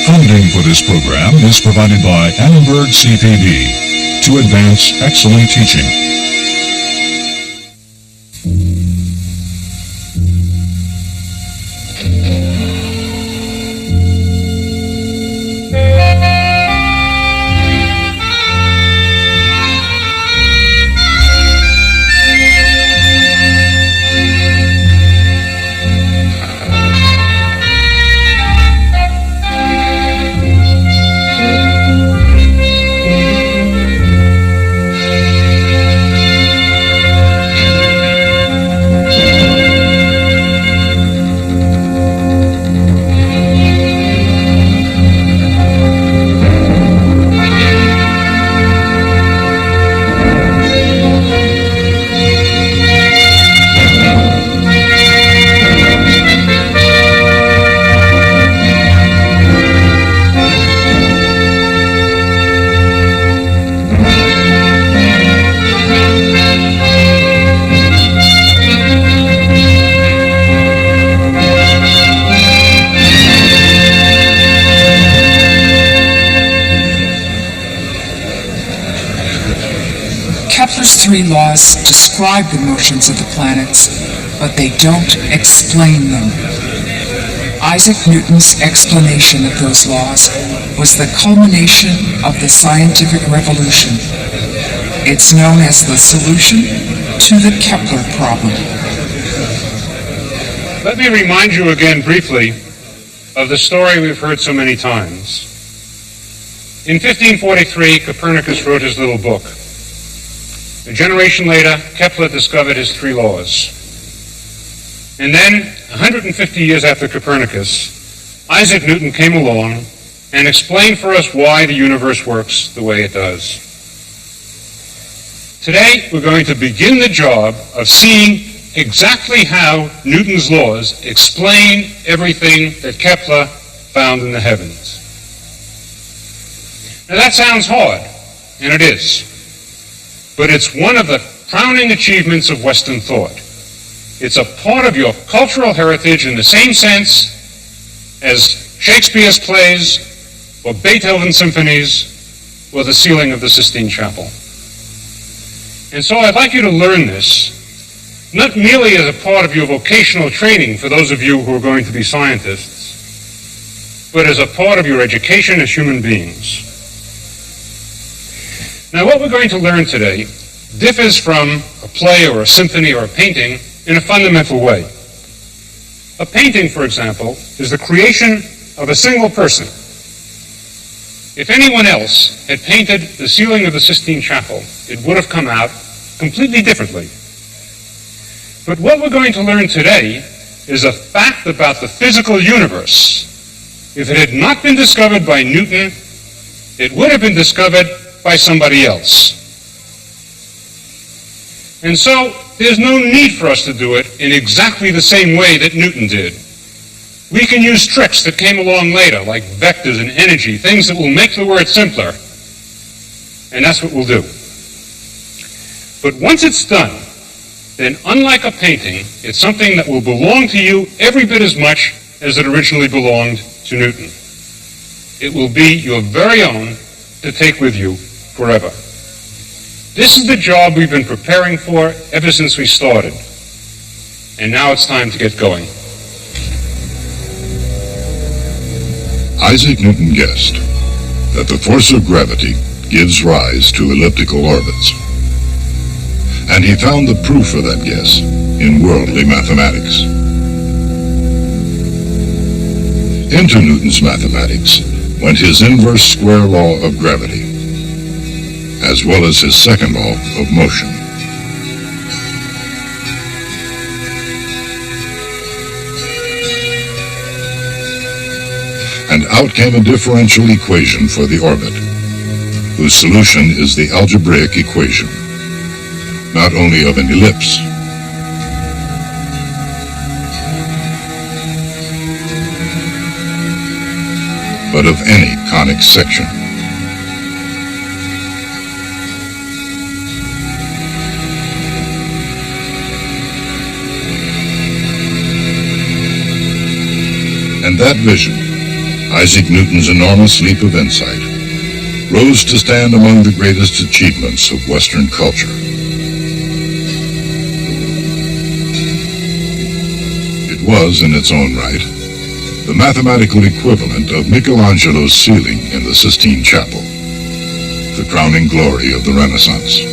Funding for this program is provided by Annenberg CPB to advance excellent teaching. Kepler's three laws describe the motions of the planets, but they don't explain them. Isaac Newton's explanation of those laws was the culmination of the scientific revolution. It's known as the solution to the Kepler problem. Let me remind you again briefly of the story we've heard so many times. In 1543, Copernicus wrote his little book. A generation later, Kepler discovered his three laws. And then, 150 years after Copernicus, Isaac Newton came along and explained for us why the universe works the way it does. Today, we're going to begin the job of seeing exactly how Newton's laws explain everything that Kepler found in the heavens. Now that sounds hard, and it is. But it's one of the crowning achievements of Western thought. It's a part of your cultural heritage in the same sense as Shakespeare's plays, or Beethoven's symphonies, or the ceiling of the Sistine Chapel. And so I'd like you to learn this, not merely as a part of your vocational training for those of you who are going to be scientists, but as a part of your education as human beings. Now, what we're going to learn today differs from a play or a symphony or a painting in a fundamental way. A painting, for example, is the creation of a single person. If anyone else had painted the ceiling of the Sistine Chapel, it would have come out completely differently. But what we're going to learn today is a fact about the physical universe. If it had not been discovered by Newton, it would have been discovered by somebody else. And so there's no need for us to do it in exactly the same way that Newton did. We can use tricks that came along later, like vectors and energy, things that will make the word simpler. And that's what we'll do. But once it's done, then unlike a painting, it's something that will belong to you every bit as much as it originally belonged to Newton. It will be your very own to take with you forever. This is the job we've been preparing for ever since we started. And now it's time to get going. Isaac Newton guessed that the force of gravity gives rise to elliptical orbits. And he found the proof of that guess in worldly mathematics. Into Newton's mathematics went his inverse square law of gravity, as well as his second law of motion. And out came a differential equation for the orbit, whose solution is the algebraic equation, not only of an ellipse, but of any conic section. And that vision, Isaac Newton's enormous leap of insight, rose to stand among the greatest achievements of Western culture. It was, in its own right, the mathematical equivalent of Michelangelo's ceiling in the Sistine Chapel, the crowning glory of the Renaissance.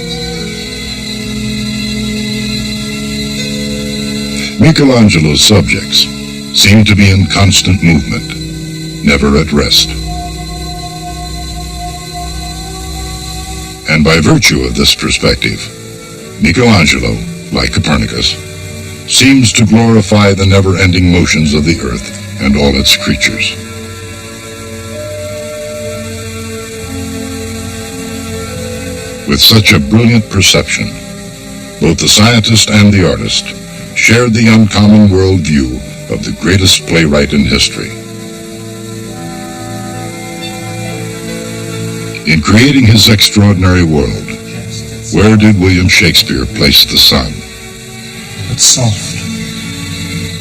Michelangelo's subjects seemed to be in constant movement, never at rest. And by virtue of this perspective, Michelangelo, like Copernicus, seems to glorify the never-ending motions of the earth and all its creatures. With such a brilliant perception, both the scientist and the artist shared the uncommon worldview of the greatest playwright in history. In creating his extraordinary world, where did William Shakespeare place the sun? But soft,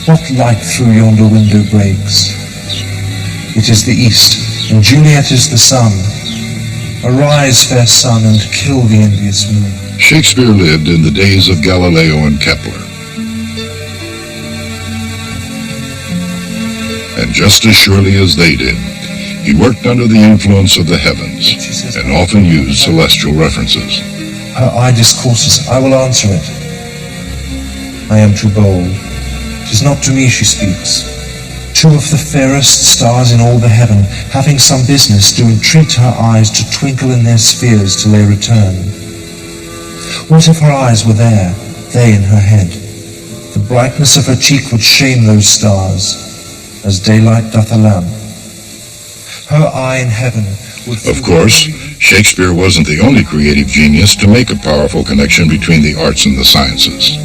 what light through yonder window breaks? It is the east, and Juliet is the sun. Arise, fair sun, and kill the envious moon. Shakespeare lived in the days of Galileo and Kepler. And just as surely as they did, he worked under the influence of the heavens and often used celestial references. Her eye discourses, I will answer it. I am too bold. 'Tis not to me she speaks. Two of the fairest stars in all the heaven, having some business, do entreat her eyes to twinkle in their spheres till they return. What if her eyes were there, they in her head? The brightness of her cheek would shame those stars, as daylight doth a lamp. Her eye in heaven would... Of course, Shakespeare wasn't the only creative genius to make a powerful connection between the arts and the sciences.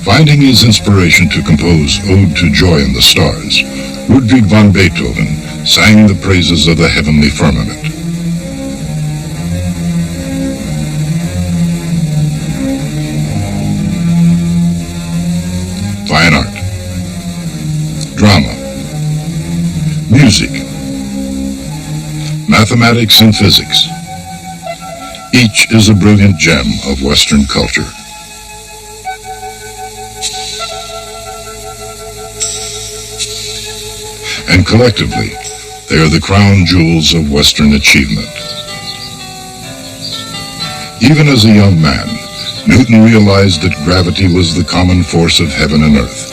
Finding his inspiration to compose Ode to Joy in the Stars, Ludwig van Beethoven sang the praises of the heavenly firmament. Fine art, drama, music, mathematics and physics. Each is a brilliant gem of Western culture. And collectively, they are the crown jewels of Western achievement. Even as a young man, Newton realized that gravity was the common force of heaven and earth.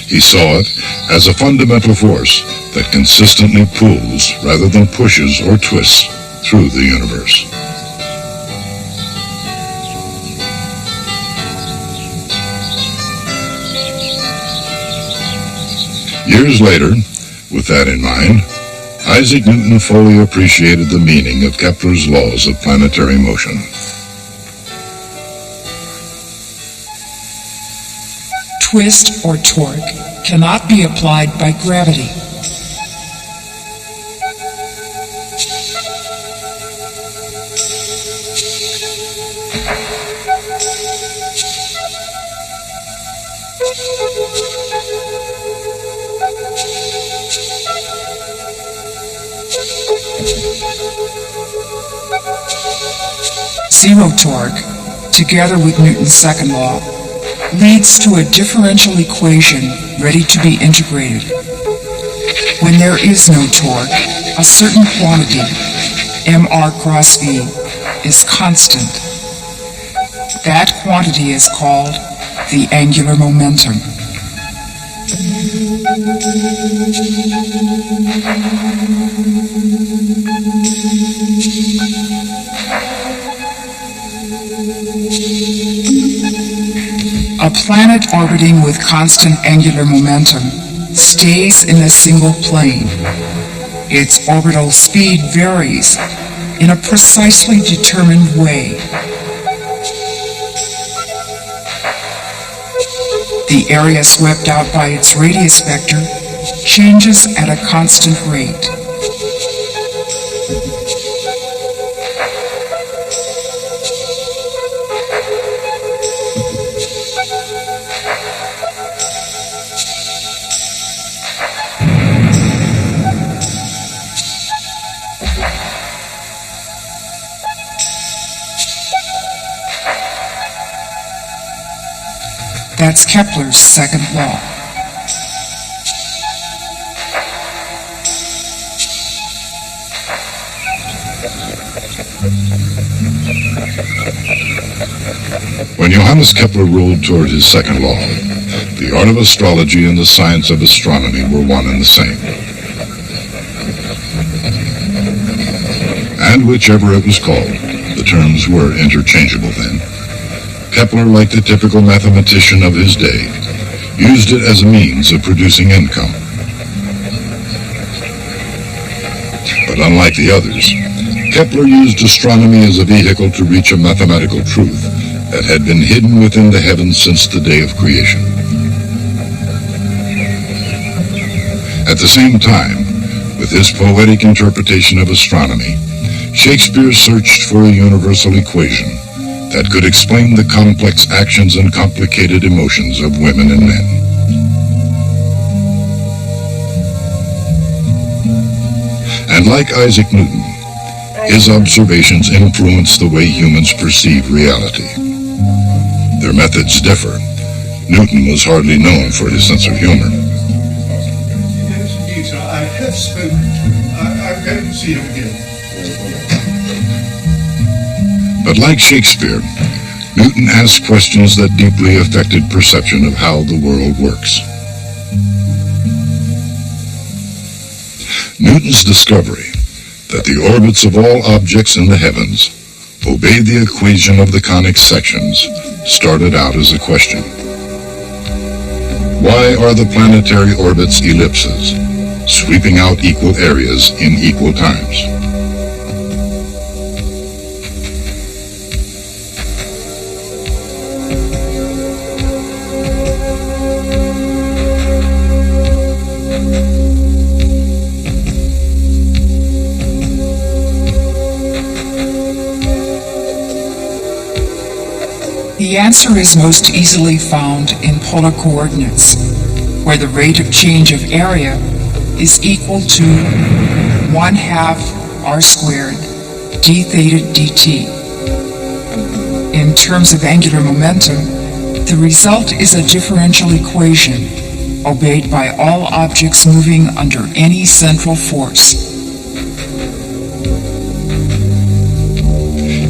He saw it as a fundamental force that consistently pulls rather than pushes or twists through the universe. Years later, with that in mind, Isaac Newton fully appreciated the meaning of Kepler's laws of planetary motion. Twist or torque cannot be applied by gravity. Zero torque, together with Newton's second law, leads to a differential equation ready to be integrated. When there is no torque, a certain quantity, mr cross v, is constant. That quantity is called the angular momentum. A planet orbiting with constant angular momentum stays in a single plane. Its orbital speed varies in a precisely determined way. The area swept out by its radius vector changes at a constant rate. That's Kepler's second law. When Johannes Kepler ruled toward his second law, the art of astrology and the science of astronomy were one and the same. And whichever it was called, the terms were interchangeable then. Kepler, like the typical mathematician of his day, used it as a means of producing income. But unlike the others, Kepler used astronomy as a vehicle to reach a mathematical truth that had been hidden within the heavens since the day of creation. At the same time, with his poetic interpretation of astronomy, Shakespeare searched for a universal equation that could explain the complex actions and complicated emotions of women and men. And like Isaac Newton, his observations influence the way humans perceive reality. Their methods differ. Newton was hardly known for his sense of humor. Yes, indeed, sir. I have spoken to him. I'm going to see him again. But like Shakespeare, Newton asked questions that deeply affected perception of how the world works. Newton's discovery that the orbits of all objects in the heavens obeyed the equation of the conic sections started out as a question. Why are the planetary orbits ellipses, sweeping out equal areas in equal times? The answer is most easily found in polar coordinates, where the rate of change of area is equal to 1/2 r squared d theta dt. In terms of angular momentum, the result is a differential equation obeyed by all objects moving under any central force,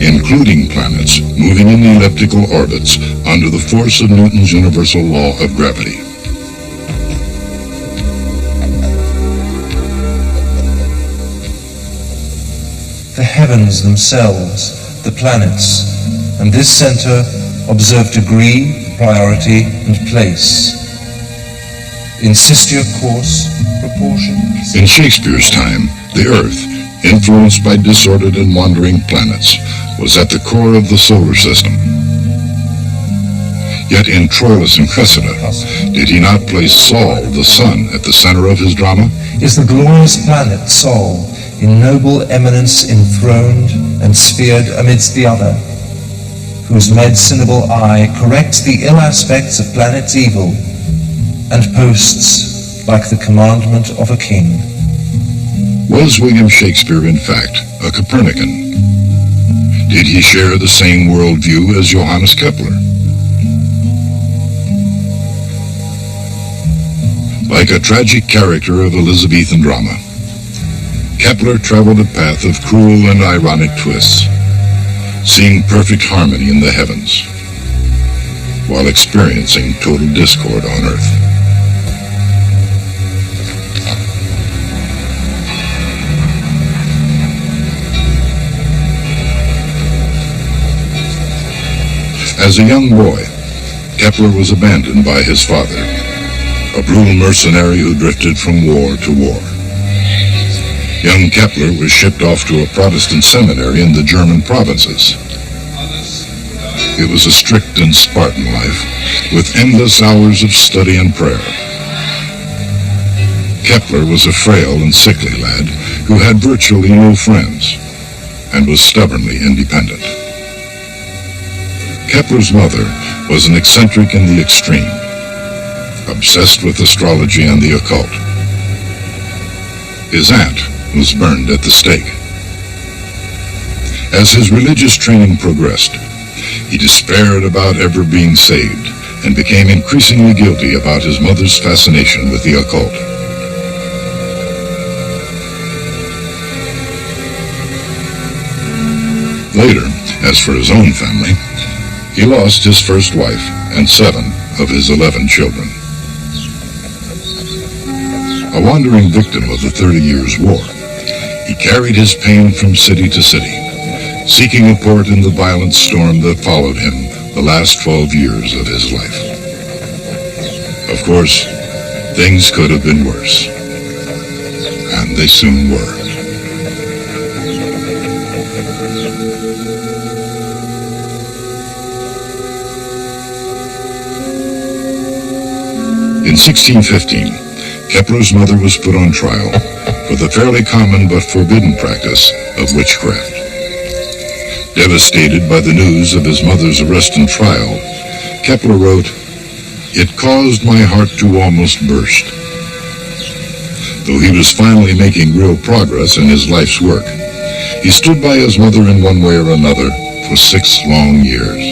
including planets moving in elliptical orbits under the force of Newton's universal law of gravity. The heavens themselves, the planets, and this center observe degree, priority, and place. Insist your course, proportions. In Shakespeare's time, the Earth, influenced by disordered and wandering planets, was at the core of the solar system. Yet in Troilus and Cressida, did he not place Sol, the sun, at the center of his drama? Is the glorious planet Sol, in noble eminence enthroned and sphered amidst the other, whose medicinable eye corrects the ill aspects of planet's evil, and posts like the commandment of a king. Was William Shakespeare, in fact, a Copernican? Did he share the same worldview as Johannes Kepler? Like a tragic character of Elizabethan drama, Kepler traveled a path of cruel and ironic twists, seeing perfect harmony in the heavens, while experiencing total discord on Earth. As a young boy, Kepler was abandoned by his father, a brutal mercenary who drifted from war to war. Young Kepler was shipped off to a Protestant seminary in the German provinces. It was a strict and Spartan life, with endless hours of study and prayer. Kepler was a frail and sickly lad who had virtually no friends and was stubbornly independent. Kepler's mother was an eccentric in the extreme, obsessed with astrology and the occult. His aunt was burned at the stake. As his religious training progressed, he despaired about ever being saved and became increasingly guilty about his mother's fascination with the occult. Later, as for his own family, he lost his first wife and 7 of his 11 children. A wandering victim of the 30 Years' War, he carried his pain from city to city, seeking a port in the violent storm that followed him the last 12 years of his life. Of course, things could have been worse, and they soon were. In 1615, Kepler's mother was put on trial for the fairly common but forbidden practice of witchcraft. Devastated by the news of his mother's arrest and trial, Kepler wrote, "It caused my heart to almost burst." Though he was finally making real progress in his life's work, he stood by his mother in one way or another for 6 long years.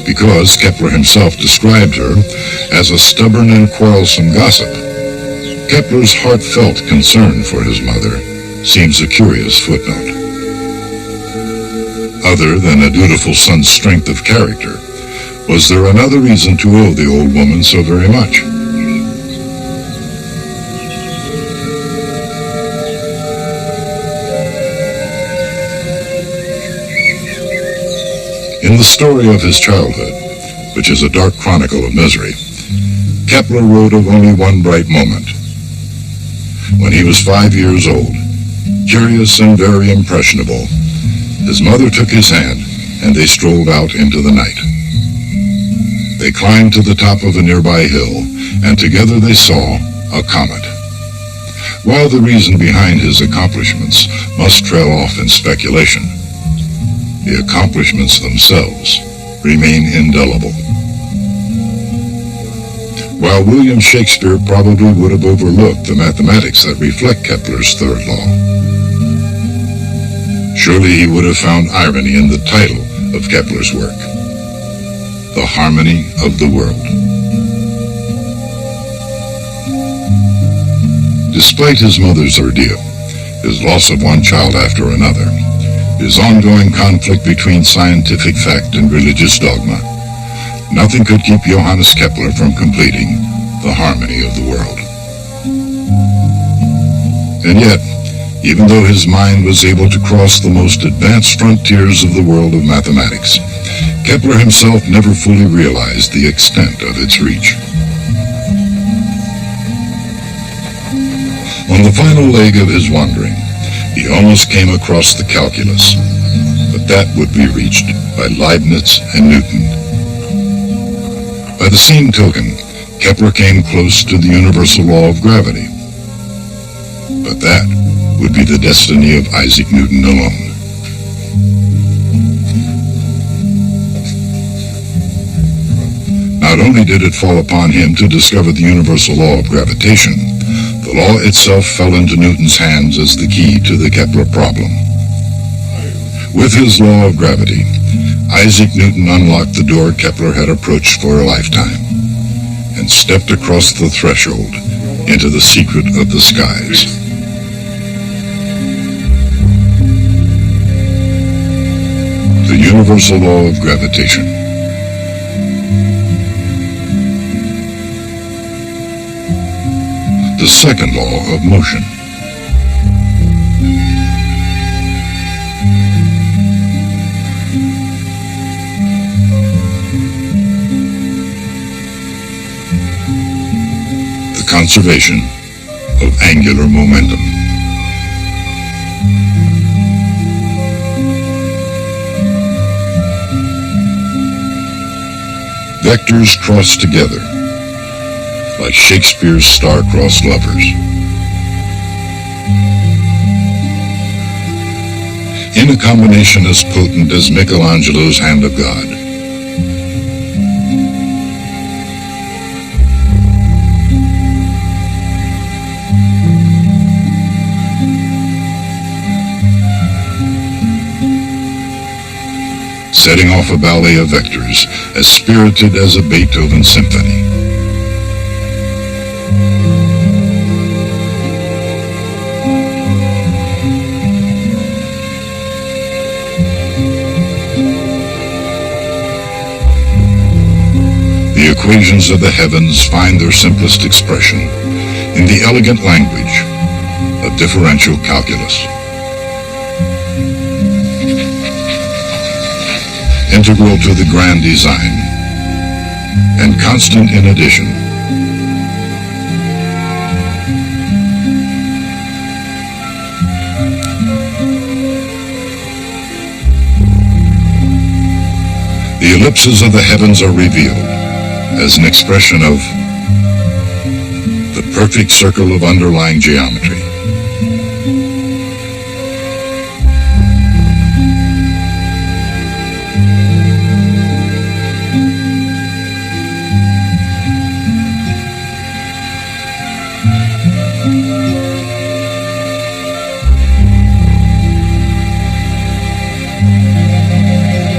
Because Kepler himself described her as a stubborn and quarrelsome gossip, Kepler's heartfelt concern for his mother seems a curious footnote. Other than a dutiful son's strength of character, was there another reason to owe the old woman so very much? In the story of his childhood, which is a dark chronicle of misery, Kepler wrote of only one bright moment. When he was 5 years old, curious and very impressionable, his mother took his hand and they strolled out into the night. They climbed to the top of a nearby hill, and together they saw a comet. While the reason behind his accomplishments must trail off in speculation, the accomplishments themselves remain indelible. While William Shakespeare probably would have overlooked the mathematics that reflect Kepler's third law, surely he would have found irony in the title of Kepler's work, The Harmony of the World. Despite his mother's ordeal, his loss of one child after another, his ongoing conflict between scientific fact and religious dogma, nothing could keep Johannes Kepler from completing The Harmony of the World. And yet, even though his mind was able to cross the most advanced frontiers of the world of mathematics, Kepler himself never fully realized the extent of its reach. On the final leg of his wandering, he almost came across the calculus, but that would be reached by Leibniz and Newton. By the same token, Kepler came close to the universal law of gravity, but that would be the destiny of Isaac Newton alone. Not only did it fall upon him to discover the universal law of gravitation, the law itself fell into Newton's hands as the key to the Kepler problem. With his law of gravity, Isaac Newton unlocked the door Kepler had approached for a lifetime and stepped across the threshold into the secret of the skies. The universal law of gravitation. The second law of motion. The conservation of angular momentum. Vectors cross together like Shakespeare's star-crossed lovers. In a combination as potent as Michelangelo's Hand of God. setting off a ballet of vectors as spirited as a Beethoven symphony. The equations of the heavens find their simplest expression in the elegant language of differential calculus. Integral to the grand design and constant in addition. The ellipses of the heavens are revealed as an expression of the perfect circle of underlying geometry.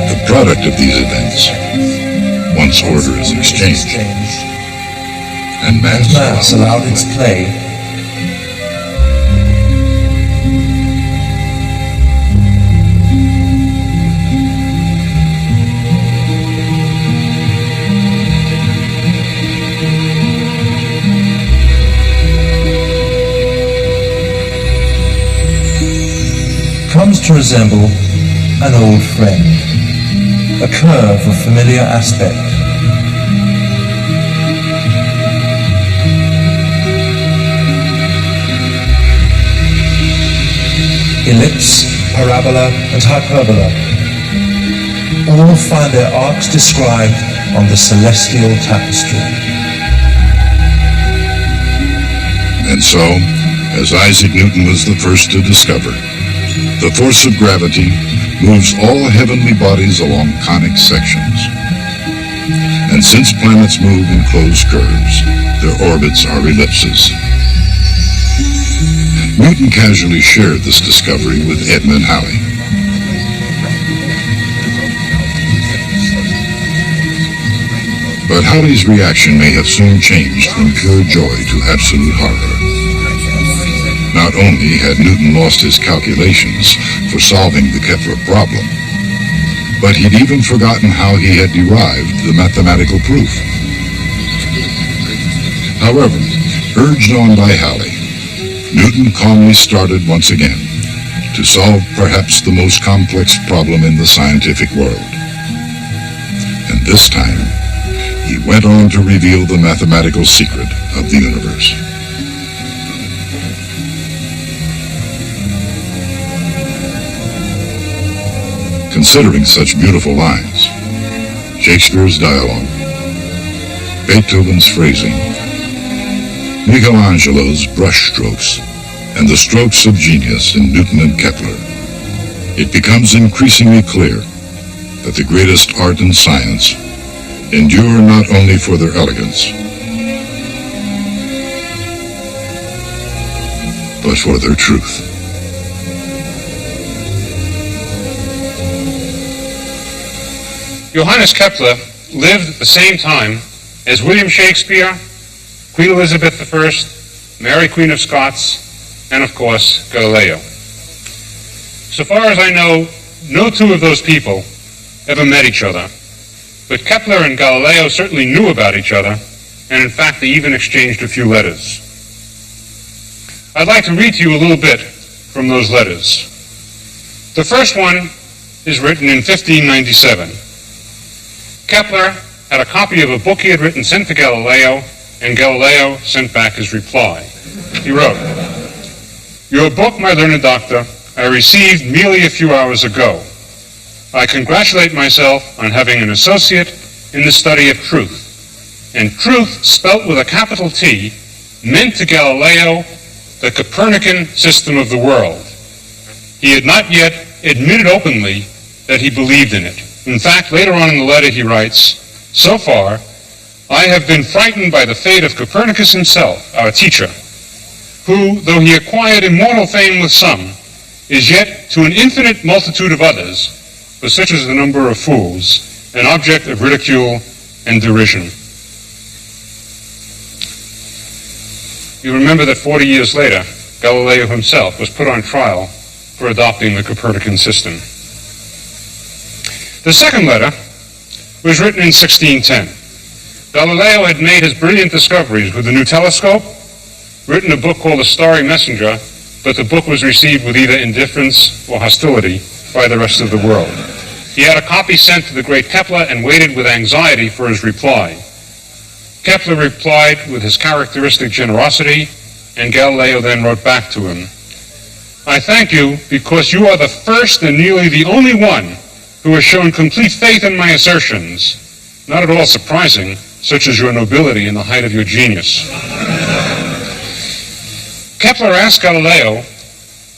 The product of these events, once order is exchanged, and mass allowed its play, comes to resemble an old friend, a curve of familiar aspect. Ellipse, parabola, and hyperbola all find their arcs described on the celestial tapestry. And so, as Isaac Newton was the first to discover, the force of gravity moves all heavenly bodies along conic sections. And since planets move in closed curves, their orbits are ellipses. Newton casually shared this discovery with Edmund Halley. But Halley's reaction may have soon changed from pure joy to absolute horror. Not only had Newton lost his calculations for solving the Kepler problem, but he'd even forgotten how he had derived the mathematical proof. However, urged on by Halley, Newton calmly started once again to solve perhaps the most complex problem in the scientific world. And this time, he went on to reveal the mathematical secret of the universe. Considering such beautiful lines, Shakespeare's dialogue, Beethoven's phrasing, Michelangelo's brushstrokes, and the strokes of genius in Newton and Kepler, it becomes increasingly clear that the greatest art and science endure not only for their elegance, but for their truth. Johannes Kepler lived at the same time as William Shakespeare, Queen Elizabeth I, Mary Queen of Scots, and of course, Galileo. So far as I know, no two of those people ever met each other, but Kepler and Galileo certainly knew about each other, and in fact they even exchanged a few letters. I'd like to read to you a little bit from those letters. The first one is written in 1597. Kepler had a copy of a book he had written sent to Galileo, and Galileo sent back his reply. He wrote, "Your book, my learned doctor, I received merely a few hours ago. I congratulate myself on having an associate in the study of truth. And truth, spelt with a capital T, meant to Galileo the Copernican system of the world. He had not yet admitted openly that he believed in it. In fact, later on in the letter he writes, so far, I have been frightened by the fate of Copernicus himself, our teacher, who, though he acquired immortal fame with some, is yet to an infinite multitude of others for such as the number of fools, an object of ridicule and derision. You remember that 40 years later, Galileo himself was put on trial for adopting the Copernican system. The second letter was written in 1610. Galileo had made his brilliant discoveries with the new telescope, written a book called The Starry Messenger, but the book was received with either indifference or hostility by the rest of the world. He had a copy sent to the great Kepler and waited with anxiety for his reply. Kepler replied with his characteristic generosity, and Galileo then wrote back to him, "I thank you because you are the first and nearly the only one who has shown complete faith in my assertions, not at all surprising, such as your nobility and the height of your genius." Kepler asked Galileo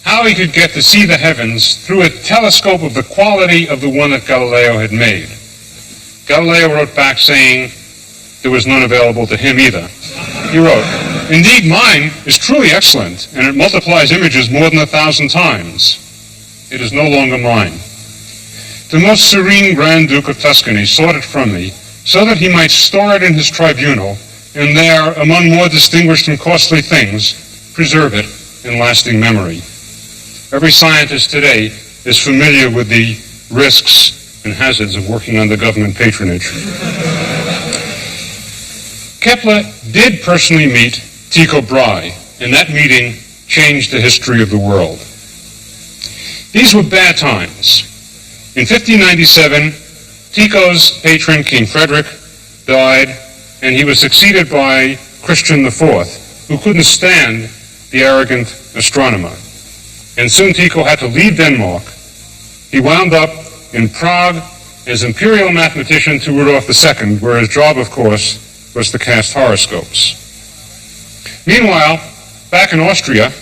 how he could get to see the heavens through a telescope of the quality of the one that Galileo had made. Galileo wrote back saying there was none available to him either. He wrote, "Indeed, mine is truly excellent, and it multiplies images more than 1,000 times. It is no longer mine. The most serene Grand Duke of Tuscany sought it from me, so that he might store it in his tribunal, and there, among more distinguished and costly things, preserve it in lasting memory." Every scientist today is familiar with the risks and hazards of working under government patronage. Kepler did personally meet Tycho Brahe, and that meeting changed the history of the world. These were bad times. In 1597, Tycho's patron, King Frederick, died, and he was succeeded by Christian IV, who couldn't stand the arrogant astronomer. And soon Tycho had to leave Denmark. He wound up in Prague as imperial mathematician to Rudolf II, where his job, of course, was to cast horoscopes. Meanwhile, back in Austria,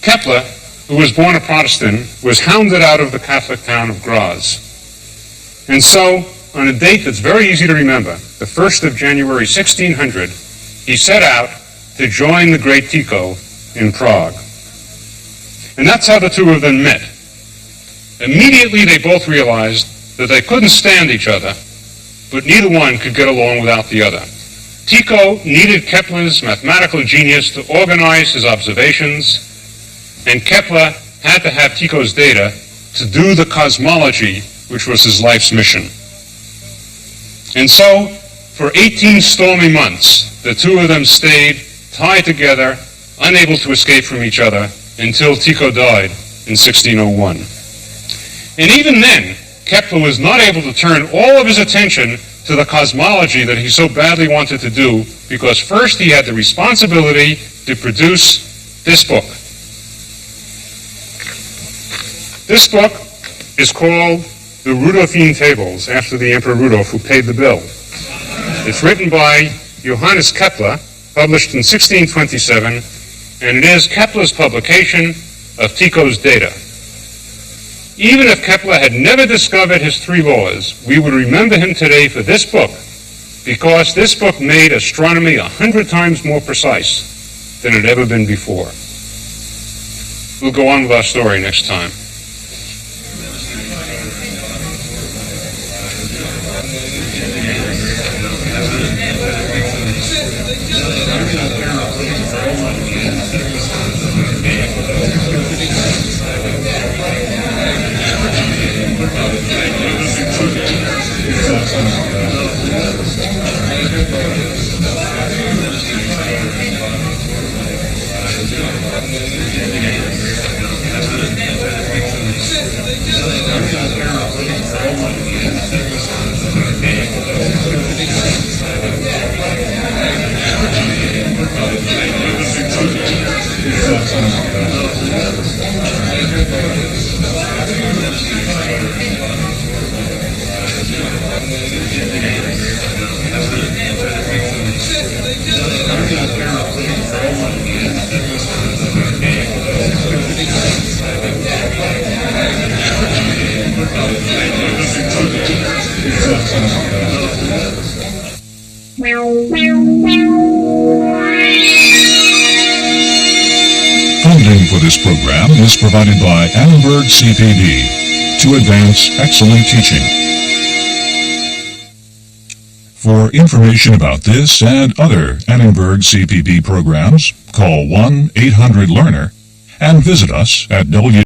Kepler, who was born a Protestant, was hounded out of the Catholic town of Graz. And so, on a date that's very easy to remember, the 1st of January 1600, he set out to join the great Tycho in Prague. And that's how the two of them met. Immediately they both realized that they couldn't stand each other, but neither one could get along without the other. Tycho needed Kepler's mathematical genius to organize his observations, and Kepler had to have Tycho's data to do the cosmology, which was his life's mission. And so, for 18 stormy months, the two of them stayed tied together, unable to escape from each other, until Tycho died in 1601. And even then, Kepler was not able to turn all of his attention to the cosmology that he so badly wanted to do, because first he had the responsibility to produce this book. This book is called the Rudolphine Tables, after the Emperor Rudolf, who paid the bill. It's written by Johannes Kepler, published in 1627, and it is Kepler's publication of Tycho's data. Even if Kepler had never discovered his three laws, we would remember him today for this book, because this book made astronomy 100 times more precise than it had ever been before. We'll go on with our story next time. Funding for this program is provided by Annenberg CPD. to advance excellent teaching. For information about this and other Annenberg CPB programs, call 1-800-LEARNER and visit us at